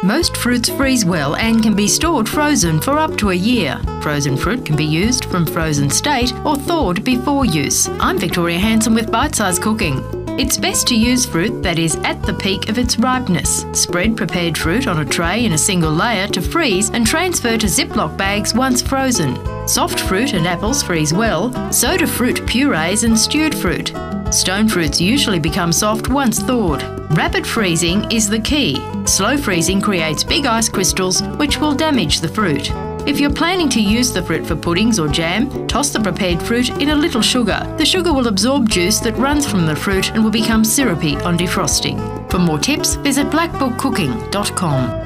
Most fruits freeze well and can be stored frozen for up to a year. Frozen fruit can be used from frozen state or thawed before use. I'm Victoria Hanson with Bite Size Cooking. It's best to use fruit that is at the peak of its ripeness. Spread prepared fruit on a tray in a single layer to freeze and transfer to Ziploc bags once frozen. Soft fruit and apples freeze well, so do fruit purees and stewed fruit. Stone fruits usually become soft once thawed. Rapid freezing is the key. Slow freezing creates big ice crystals which will damage the fruit. If you're planning to use the fruit for puddings or jam, toss the prepared fruit in a little sugar. The sugar will absorb juice that runs from the fruit and will become syrupy on defrosting. For more tips, visit blackbookcooking.com.